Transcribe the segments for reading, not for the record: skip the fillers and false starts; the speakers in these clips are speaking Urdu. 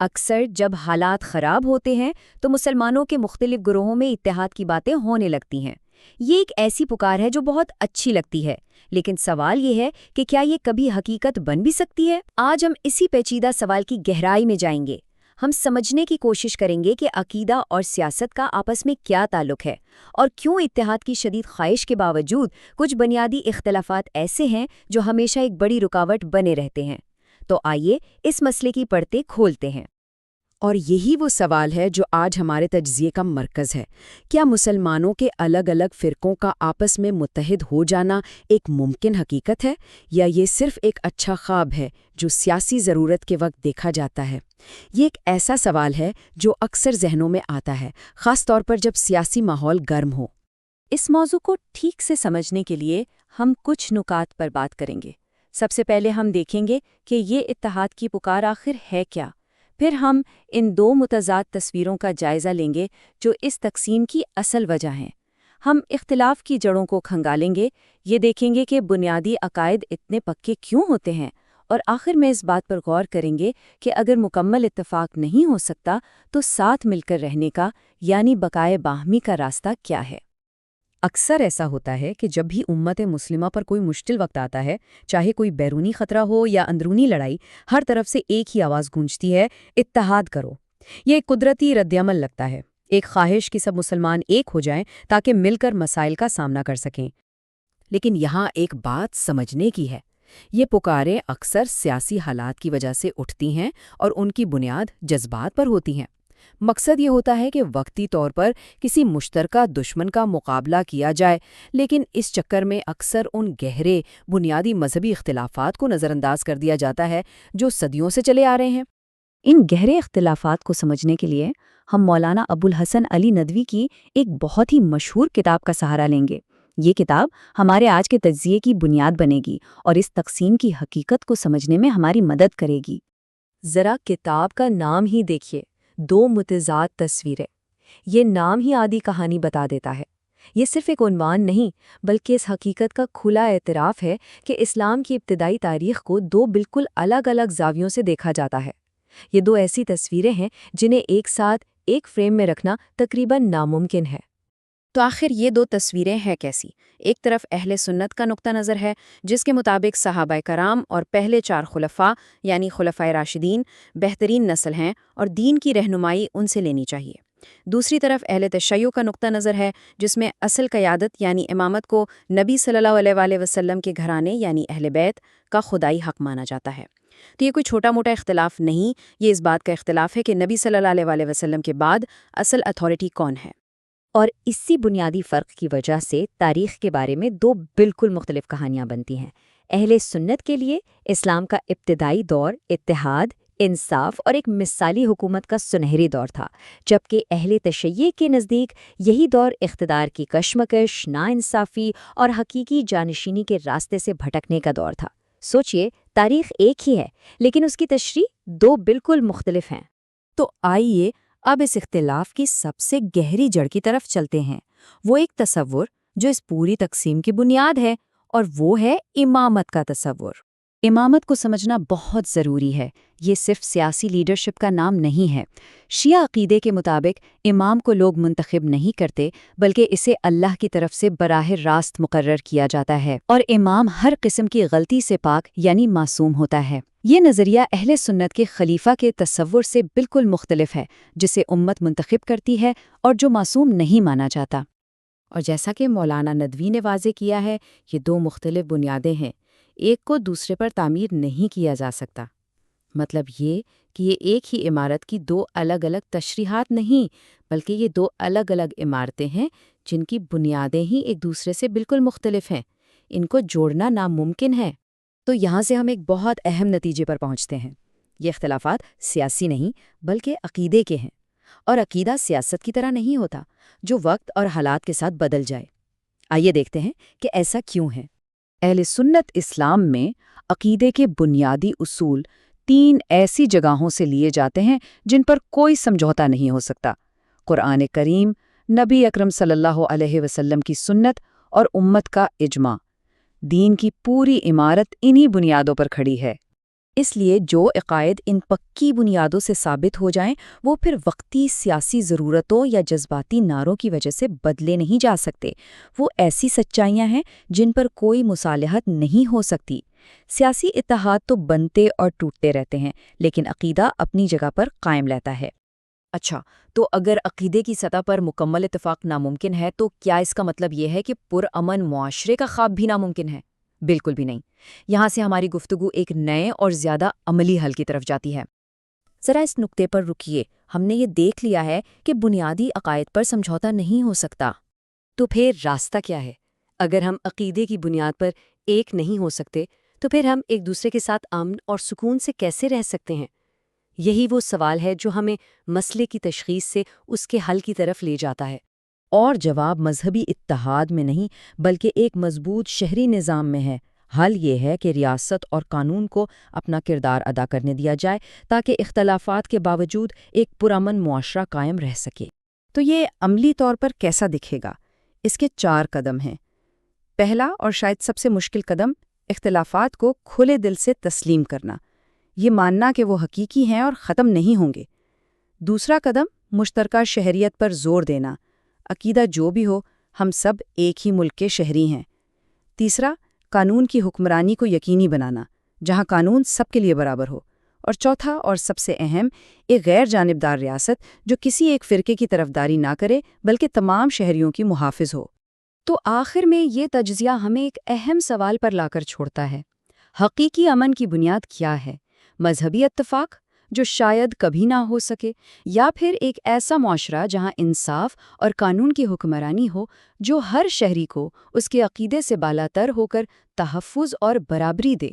اکثر جب حالات خراب ہوتے ہیں تو مسلمانوں کے مختلف گروہوں میں اتحاد کی باتیں ہونے لگتی ہیں۔ یہ ایک ایسی پکار ہے جو بہت اچھی لگتی ہے، لیکن سوال یہ ہے کہ کیا یہ کبھی حقیقت بن بھی سکتی ہے؟ آج ہم اسی پیچیدہ سوال کی گہرائی میں جائیں گے۔ ہم سمجھنے کی کوشش کریں گے کہ عقیدہ اور سیاست کا آپس میں کیا تعلق ہے، اور کیوں اتحاد کی شدید خواہش کے باوجود کچھ بنیادی اختلافات ایسے ہیں جو ہمیشہ ایک بڑی رکاوٹ بنے رہتے ہیں۔ تو آئیے اس مسئلے کی پرتیں کھولتے ہیں۔ اور یہی وہ سوال ہے جو آج ہمارے تجزیے کا مرکز ہے۔ کیا مسلمانوں کے الگ الگ فرقوں کا آپس میں متحد ہو جانا ایک ممکن حقیقت ہے، یا یہ صرف ایک اچھا خواب ہے جو سیاسی ضرورت کے وقت دیکھا جاتا ہے؟ یہ ایک ایسا سوال ہے جو اکثر ذہنوں میں آتا ہے، خاص طور پر جب سیاسی ماحول گرم ہو۔ اس موضوع کو ٹھیک سے سمجھنے کے لیے ہم کچھ نکات پر بات کریں گے۔ سب سے پہلے ہم دیکھیں گے کہ یہ اتحاد کی پکار آخر ہے کیا۔ پھر ہم ان دو متضاد تصویروں کا جائزہ لیں گے جو اس تقسیم کی اصل وجہ ہیں۔ ہم اختلاف کی جڑوں کو کھنگالیں گے، یہ دیکھیں گے کہ بنیادی عقائد اتنے پکے کیوں ہوتے ہیں، اور آخر میں اس بات پر غور کریں گے کہ اگر مکمل اتفاق نہیں ہو سکتا تو ساتھ مل کر رہنے کا، یعنی بقائے باہمی کا راستہ کیا ہے۔ اکثر ایسا ہوتا ہے کہ جب بھی امت مسلمہ پر کوئی مشکل وقت آتا ہے، چاہے کوئی بیرونی خطرہ ہو یا اندرونی لڑائی، ہر طرف سے ایک ہی آواز گونجتی ہے: اتحاد کرو۔ یہ ایک قدرتی رد عمل لگتا ہے، ایک خواہش کہ سب مسلمان ایک ہو جائیں تاکہ مل کر مسائل کا سامنا کر سکیں۔ لیکن یہاں ایک بات سمجھنے کی ہے، یہ پکاریں اکثر سیاسی حالات کی وجہ سے اٹھتی ہیں اور ان کی بنیاد جذبات پر ہوتی ہیں۔ مقصد یہ ہوتا ہے کہ وقتی طور پر کسی مشترکہ دشمن کا مقابلہ کیا جائے، لیکن اس چکر میں اکثر ان گہرے بنیادی مذہبی اختلافات کو نظر انداز کر دیا جاتا ہے جو صدیوں سے چلے آ رہے ہیں۔ ان گہرے اختلافات کو سمجھنے کے لیے ہم مولانا ابو الحسن علی ندوی کی ایک بہت ہی مشہور کتاب کا سہارا لیں گے۔ یہ کتاب ہمارے آج کے تجزیے کی بنیاد بنے گی اور اس تقسیم کی حقیقت کو سمجھنے میں ہماری مدد کرے گی۔ ذرا کتاب کا نام ہی دیکھیے، دو متضاد تصویریں۔ یہ نام ہی آدھی کہانی بتا دیتا ہے۔ یہ صرف ایک عنوان نہیں، بلکہ اس حقیقت کا کھلا اعتراف ہے کہ اسلام کی ابتدائی تاریخ کو دو بالکل الگ الگ زاویوں سے دیکھا جاتا ہے۔ یہ دو ایسی تصویریں ہیں جنہیں ایک ساتھ ایک فریم میں رکھنا تقریباً ناممکن ہے۔ تو آخر یہ دو تصویریں ہیں کیسی؟ ایک طرف اہل سنت کا نقطہ نظر ہے، جس کے مطابق صحابہ کرام اور پہلے 4 خلفاء یعنی خلفائے راشدین بہترین نسل ہیں اور دین کی رہنمائی ان سے لینی چاہیے۔ دوسری طرف اہل تشیع کا نقطہ نظر ہے، جس میں اصل قیادت یعنی امامت کو نبی صلی اللہ علیہ وآلہ وسلم کے گھرانے یعنی اہل بیت کا خدائی حق مانا جاتا ہے۔ تو یہ کوئی چھوٹا موٹا اختلاف نہیں، یہ اس بات کا اختلاف ہے کہ نبی صلی اللہ علیہ وآلہ وسلم کے بعد اصل اتھارٹی کون ہے۔ اور اسی بنیادی فرق کی وجہ سے تاریخ کے بارے میں دو بالکل مختلف کہانیاں بنتی ہیں۔ اہل سنت کے لیے اسلام کا ابتدائی دور اتحاد، انصاف اور ایک مثالی حکومت کا سنہری دور تھا، جبکہ اہل تشیع کے نزدیک یہی دور اقتدار کی کشمکش، ناانصافی اور حقیقی جانشینی کے راستے سے بھٹکنے کا دور تھا۔ سوچئے، تاریخ ایک ہی ہے، لیکن اس کی تشریح دو بالکل مختلف ہیں۔ تو آئیے اب اس اختلاف کی سب سے گہری جڑ کی طرف چلتے ہیں، وہ ایک تصور جو اس پوری تقسیم کی بنیاد ہے، اور وہ ہے امامت کا تصور۔ امامت کو سمجھنا بہت ضروری ہے۔ یہ صرف سیاسی لیڈرشپ کا نام نہیں ہے۔ شیعہ عقیدے کے مطابق امام کو لوگ منتخب نہیں کرتے، بلکہ اسے اللہ کی طرف سے براہ راست مقرر کیا جاتا ہے، اور امام ہر قسم کی غلطی سے پاک یعنی معصوم ہوتا ہے۔ یہ نظریہ اہل سنت کے خلیفہ کے تصور سے بالکل مختلف ہے، جسے امت منتخب کرتی ہے اور جو معصوم نہیں مانا جاتا۔ اور جیسا کہ مولانا ندوی نے واضح کیا ہے، یہ دو مختلف بنیادیں ہیں، ایک کو دوسرے پر تعمیر نہیں کیا جا سکتا۔ مطلب یہ کہ یہ ایک ہی عمارت کی دو الگ الگ تشریحات نہیں، بلکہ یہ دو الگ الگ عمارتیں ہیں جن کی بنیادیں ہی ایک دوسرے سے بالکل مختلف ہیں۔ ان کو جوڑنا ناممکن ہے۔ تو یہاں سے ہم ایک بہت اہم نتیجے پر پہنچتے ہیں۔ یہ اختلافات سیاسی نہیں بلکہ عقیدے کے ہیں، اور عقیدہ سیاست کی طرح نہیں ہوتا جو وقت اور حالات کے ساتھ بدل جائے۔ آئیے دیکھتے ہیں کہ ایسا کیوں ہے۔ اہل سنت اسلام میں عقیدے کے بنیادی اصول 3 ایسی جگہوں سے لیے جاتے ہیں جن پر کوئی سمجھوتا نہیں ہو سکتا: قرآن کریم، نبی اکرم صلی اللہ علیہ وسلم کی سنت اور امت کا اجماع۔ دین کی پوری عمارت انہی بنیادوں پر کھڑی ہے۔ اس لیے جو عقائد ان پکی بنیادوں سے ثابت ہو جائیں وہ پھر وقتی سیاسی ضرورتوں یا جذباتی نعروں کی وجہ سے بدلے نہیں جا سکتے۔ وہ ایسی سچائیاں ہیں جن پر کوئی مصالحت نہیں ہو سکتی۔ سیاسی اتحاد تو بنتے اور ٹوٹتے رہتے ہیں، لیکن عقیدہ اپنی جگہ پر قائم رہتا ہے۔ اچھا، تو اگر عقیدے کی سطح پر مکمل اتفاق ناممکن ہے تو کیا اس کا مطلب یہ ہے کہ پرامن معاشرے کا خواب بھی ناممکن ہے؟ بالکل بھی نہیں۔ یہاں سے ہماری گفتگو ایک نئے اور زیادہ عملی حل کی طرف جاتی ہے۔ ذرا اس نقطے پر رکیے، ہم نے یہ دیکھ لیا ہے کہ بنیادی عقائد پر سمجھوتا نہیں ہو سکتا۔ تو پھر راستہ کیا ہے؟ اگر ہم عقیدے کی بنیاد پر ایک نہیں ہو سکتے تو پھر ہم ایک دوسرے کے ساتھ امن اور سکون سے کیسے رہ سکتے ہیں؟ یہی وہ سوال ہے جو ہمیں مسئلے کی تشخیص سے اس کے حل کی طرف لے جاتا ہے۔ اور جواب مذہبی اتحاد میں نہیں بلکہ ایک مضبوط شہری نظام میں ہے۔ حل یہ ہے کہ ریاست اور قانون کو اپنا کردار ادا کرنے دیا جائے تاکہ اختلافات کے باوجود ایک پرامن معاشرہ قائم رہ سکے۔ تو یہ عملی طور پر کیسا دکھے گا؟ اس کے 4 قدم ہیں۔ پہلا اور شاید سب سے مشکل قدم، اختلافات کو کھلے دل سے تسلیم کرنا، یہ ماننا کہ وہ حقیقی ہیں اور ختم نہیں ہوں گے۔ دوسرا قدم، مشترکہ شہریت پر زور دینا، عقیدہ جو بھی ہو، ہم سب ایک ہی ملک کے شہری ہیں۔ تیسرا، قانون کی حکمرانی کو یقینی بنانا، جہاں قانون سب کے لیے برابر ہو۔ اور چوتھا اور سب سے اہم، ایک غیر جانبدار ریاست جو کسی ایک فرقے کی طرفداری نہ کرے بلکہ تمام شہریوں کی محافظ ہو۔ تو آخر میں یہ تجزیہ ہمیں ایک اہم سوال پر لا کر چھوڑتا ہے۔ حقیقی امن کی بنیاد کیا ہے؟ مذہبی اتفاق، جو شاید کبھی نہ ہو سکے، یا پھر ایک ایسا معاشرہ جہاں انصاف اور قانون کی حکمرانی ہو جو ہر شہری کو اس کے عقیدے سے بالاتر ہو کر تحفظ اور برابری دے؟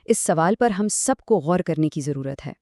اس سوال پر ہم سب کو غور کرنے کی ضرورت ہے۔